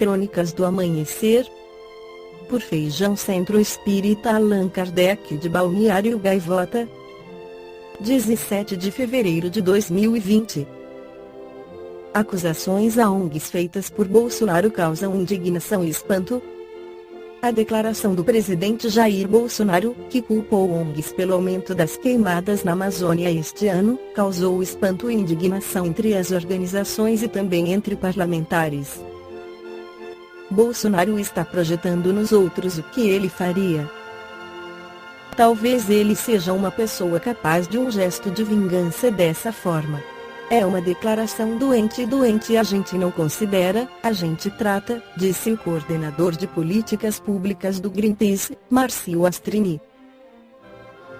Crônicas do Amanhecer, por Feijão Centro Espírita Allan Kardec de Balneário Gaivota, 17 de fevereiro de 2020. Acusações a ONGs feitas por Bolsonaro causam indignação e espanto. A declaração do presidente Jair Bolsonaro, que culpou ONGs pelo aumento das queimadas na Amazônia este ano, causou espanto e indignação entre as organizações e também entre parlamentares. Bolsonaro está projetando nos outros o que ele faria. Talvez ele seja uma pessoa capaz de um gesto de vingança dessa forma. É uma declaração doente e a gente não considera, a gente trata, disse o coordenador de políticas públicas do Greenpeace, Márcio Astrini.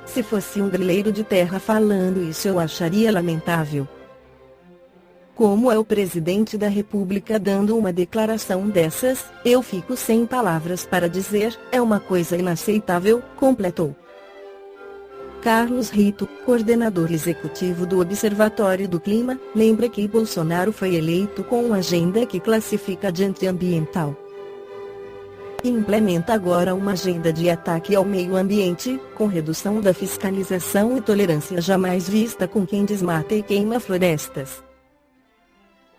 Se fosse um grileiro de terra falando isso eu acharia lamentável. Como é o presidente da República dando uma declaração dessas, eu fico sem palavras para dizer, é uma coisa inaceitável, completou. Carlos Rito, coordenador executivo do Observatório do Clima, lembra que Bolsonaro foi eleito com uma agenda que classifica de antiambiental. E implementa agora uma agenda de ataque ao meio ambiente, com redução da fiscalização e tolerância jamais vista com quem desmata e queima florestas.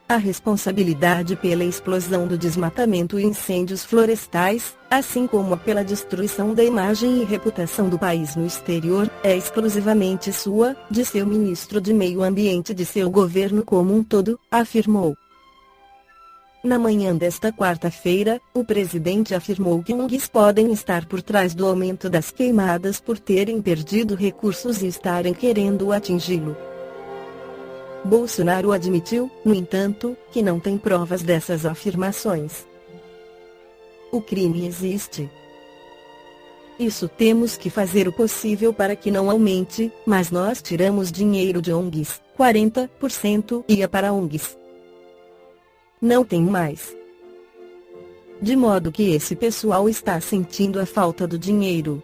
A responsabilidade pela explosão do desmatamento e incêndios florestais, assim como pela destruição da imagem e reputação do país no exterior, é exclusivamente sua, disse o ministro de Meio Ambiente de seu governo como um todo, afirmou. Na manhã desta quarta-feira, o presidente afirmou que ONGs podem estar por trás do aumento das queimadas por terem perdido recursos e estarem querendo atingi-lo. Bolsonaro admitiu, no entanto, que não tem provas dessas afirmações. O crime existe. Isso temos que fazer o possível para que não aumente, mas nós tiramos dinheiro de ONGs, 40% ia para ONGs. Não tem mais. De modo que esse pessoal está sentindo a falta do dinheiro.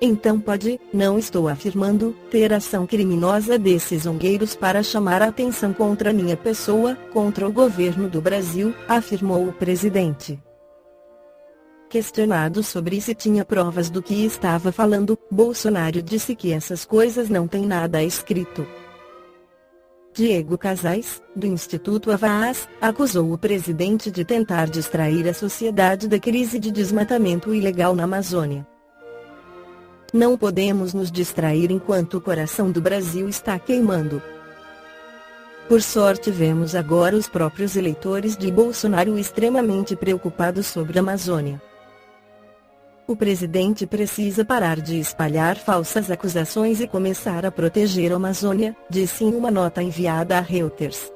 Então pode, não estou afirmando, ter ação criminosa desses ongueiros para chamar a atenção contra minha pessoa, contra o governo do Brasil, afirmou o presidente. Questionado sobre se tinha provas do que estava falando, Bolsonaro disse que essas coisas não têm nada escrito. Diego Casais, do Instituto Havas, acusou o presidente de tentar distrair a sociedade da crise de desmatamento ilegal na Amazônia. Não podemos nos distrair enquanto o coração do Brasil está queimando. Por sorte vemos agora os próprios eleitores de Bolsonaro extremamente preocupados sobre a Amazônia. O presidente precisa parar de espalhar falsas acusações e começar a proteger a Amazônia, disse em uma nota enviada à Reuters.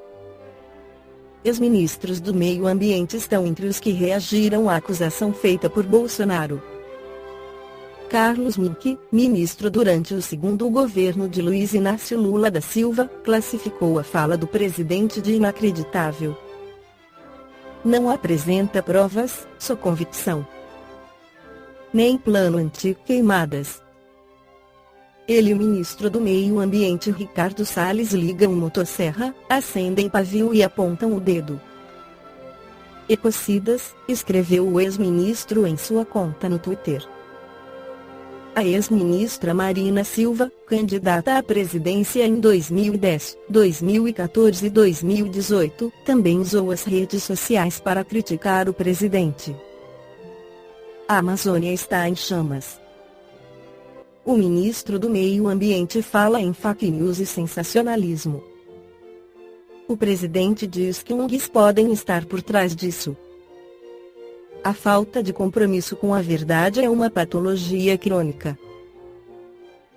Ex-ministros do Meio Ambiente estão entre os que reagiram à acusação feita por Bolsonaro. Carlos Mink, ministro durante o segundo governo de Luiz Inácio Lula da Silva, classificou a fala do presidente de inacreditável. Não apresenta provas, só convicção. Nem plano anti-queimadas. Ele e o ministro do Meio Ambiente Ricardo Salles ligam motosserra, acendem pavio e apontam o dedo. Ecocidas, escreveu o ex-ministro em sua conta no Twitter. A ex-ministra Marina Silva, candidata à presidência em 2010, 2014 e 2018, também usou as redes sociais para criticar o presidente. A Amazônia está em chamas. O ministro do Meio Ambiente fala em fake news e sensacionalismo. O presidente diz que ONGs podem estar por trás disso. A falta de compromisso com a verdade é uma patologia crônica.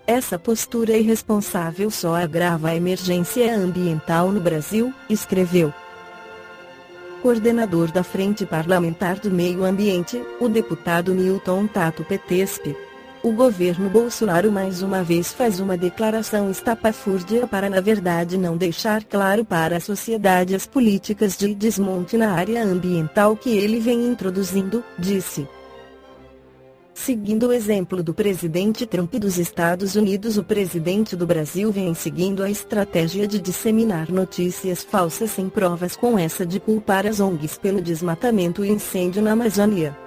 Essa postura irresponsável só agrava a emergência ambiental no Brasil, escreveu. Coordenador da Frente Parlamentar do Meio Ambiente, o deputado Newton Tato Petesp. O governo Bolsonaro mais uma vez faz uma declaração estapafúrdia para na verdade não deixar claro para a sociedade as políticas de desmonte na área ambiental que ele vem introduzindo, disse. Seguindo o exemplo do presidente Trump dos Estados Unidos, o presidente do Brasil vem seguindo a estratégia de disseminar notícias falsas sem provas, com essa de culpar as ONGs pelo desmatamento e incêndio na Amazônia.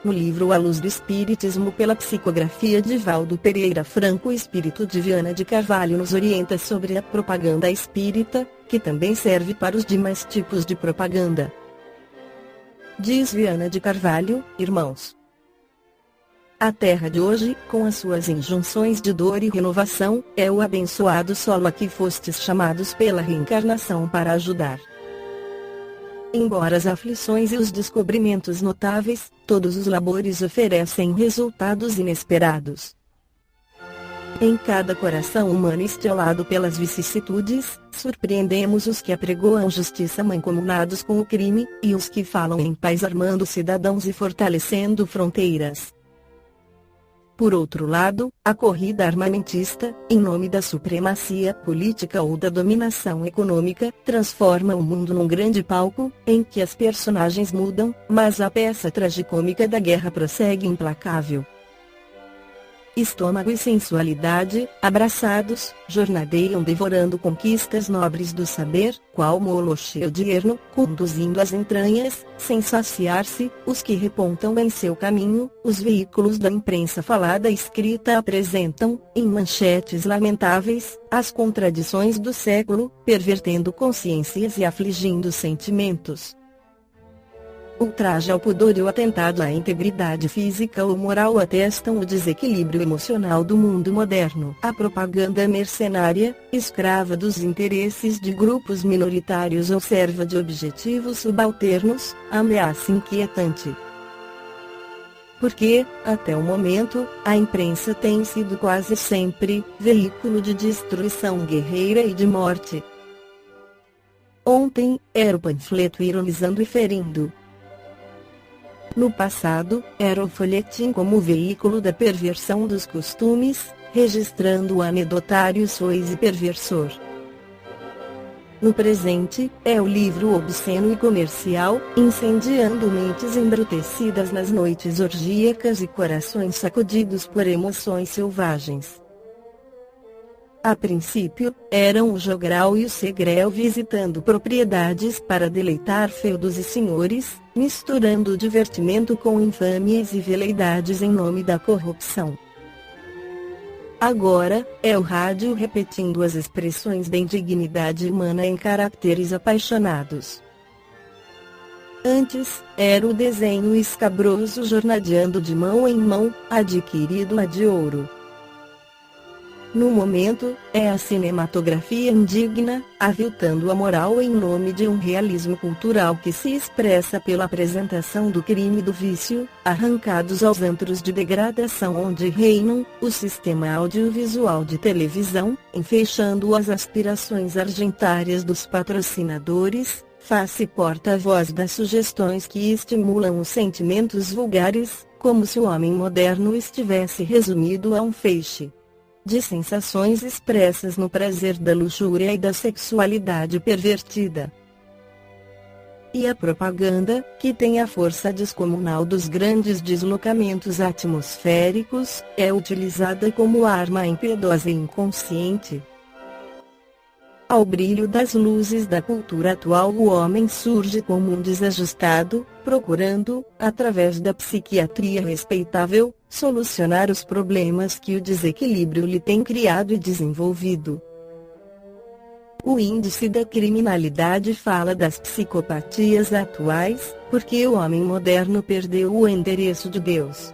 No livro A Luz do Espiritismo, pela psicografia de Valdo Pereira Franco, o espírito de Viana de Carvalho nos orienta sobre a propaganda espírita, que também serve para os demais tipos de propaganda. Diz Viana de Carvalho: irmãos, a terra de hoje, com as suas injunções de dor e renovação, é o abençoado solo a que fostes chamados pela reencarnação para ajudar. Embora as aflições e os descobrimentos notáveis, todos os labores oferecem resultados inesperados. Em cada coração humano estiolado pelas vicissitudes, surpreendemos os que apregoam justiça mancomunados com o crime, e os que falam em paz armando cidadãos e fortalecendo fronteiras. Por outro lado, a corrida armamentista, em nome da supremacia política ou da dominação econômica, transforma o mundo num grande palco, em que as personagens mudam, mas a peça tragicômica da guerra prossegue implacável. Estômago e sensualidade, abraçados, jornadeiam devorando conquistas nobres do saber, qual molo cheio de erno, conduzindo às entranhas, sem saciar-se, os que repontam em seu caminho. Os veículos da imprensa falada e escrita apresentam, em manchetes lamentáveis, as contradições do século, pervertendo consciências e afligindo sentimentos. Ultraje ao pudor e o atentado à integridade física ou moral atestam o desequilíbrio emocional do mundo moderno. A propaganda mercenária, escrava dos interesses de grupos minoritários ou serva de objetivos subalternos, ameaça inquietante. Porque, até o momento, a imprensa tem sido quase sempre veículo de destruição guerreira e de morte. Ontem, era o panfleto ironizando e ferindo. No passado, era o folhetim como veículo da perversão dos costumes, registrando o anedotário soez e perversor. No presente, é o livro obsceno e comercial, incendiando mentes embrutecidas nas noites orgíacas e corações sacudidos por emoções selvagens. A princípio, eram o jogral e o segrel visitando propriedades para deleitar feudos e senhores, misturando divertimento com infâmias e veleidades em nome da corrupção. Agora, é o rádio repetindo as expressões da indignidade humana em caracteres apaixonados. Antes, era o desenho escabroso jornadeando de mão em mão, adquirido a de ouro. No momento, é a cinematografia indigna, aviltando a moral em nome de um realismo cultural que se expressa pela apresentação do crime e do vício, arrancados aos antros de degradação onde reinam, o sistema audiovisual de televisão, enfeixando as aspirações argentárias dos patrocinadores, faz-se porta-voz das sugestões que estimulam os sentimentos vulgares, como se o homem moderno estivesse resumido a um feixe de sensações expressas no prazer da luxúria e da sexualidade pervertida. E a propaganda, que tem a força descomunal dos grandes deslocamentos atmosféricos, é utilizada como arma impiedosa e inconsciente. Ao brilho das luzes da cultura atual, o homem surge como um desajustado, procurando, através da psiquiatria respeitável, solucionar os problemas que o desequilíbrio lhe tem criado e desenvolvido. O índice da criminalidade fala das psicopatias atuais, porque o homem moderno perdeu o endereço de Deus.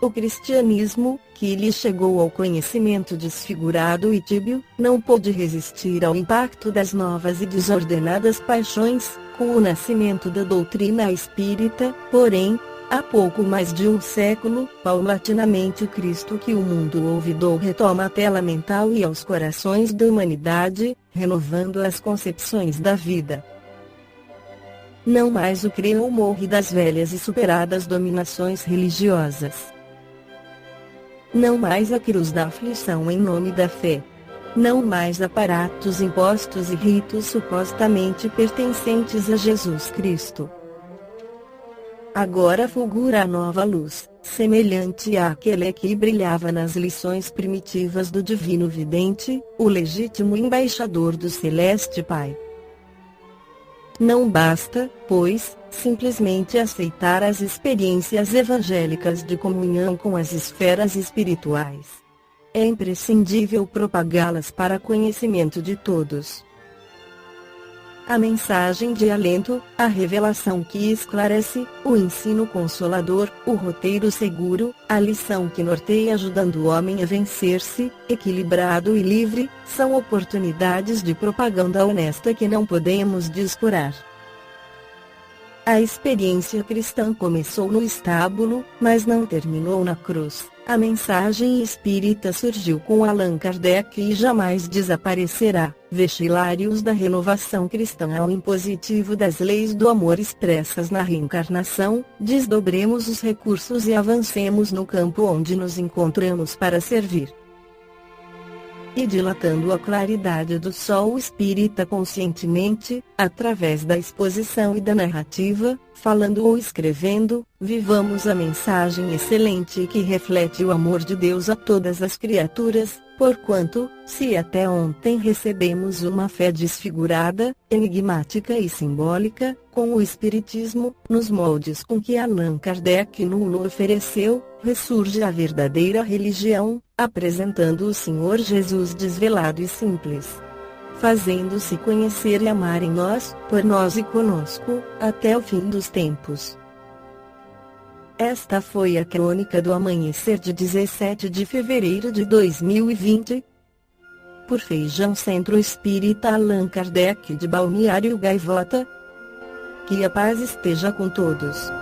O cristianismo, que lhe chegou ao conhecimento desfigurado e tíbio, não pôde resistir ao impacto das novas e desordenadas paixões, com o nascimento da doutrina espírita. Porém, há pouco mais de um século, paulatinamente o Cristo que o mundo olvidou retoma a tela mental e aos corações da humanidade, renovando as concepções da vida. Não mais o crê ou morre das velhas e superadas dominações religiosas. Não mais a cruz da aflição em nome da fé. Não mais aparatos impostos e ritos supostamente pertencentes a Jesus Cristo. Agora fulgura a nova luz, semelhante àquele que brilhava nas lições primitivas do Divino Vidente, o legítimo embaixador do Celeste Pai. Não basta, pois, simplesmente aceitar as experiências evangélicas de comunhão com as esferas espirituais. É imprescindível propagá-las para conhecimento de todos. A mensagem de alento, a revelação que esclarece, o ensino consolador, o roteiro seguro, a lição que norteia ajudando o homem a vencer-se, equilibrado e livre, são oportunidades de propaganda honesta que não podemos descurar. A experiência cristã começou no estábulo, mas não terminou na cruz. A mensagem espírita surgiu com Allan Kardec e jamais desaparecerá. Vestilários da renovação cristã ao impositivo das leis do amor expressas na reencarnação, desdobremos os recursos e avancemos no campo onde nos encontramos para servir. E dilatando a claridade do sol espírita conscientemente, através da exposição e da narrativa, falando ou escrevendo, vivamos a mensagem excelente que reflete o amor de Deus a todas as criaturas, porquanto, se até ontem recebemos uma fé desfigurada, enigmática e simbólica, com o Espiritismo, nos moldes com que Allan Kardec nulo ofereceu, ressurge a verdadeira religião, apresentando o Senhor Jesus desvelado e simples, fazendo-se conhecer e amar em nós, por nós e conosco, até o fim dos tempos. Esta foi a crônica do amanhecer de 17 de fevereiro de 2020. Por Feijão Centro Espírita Allan Kardec de Balneário Gaivota. Que a paz esteja com todos.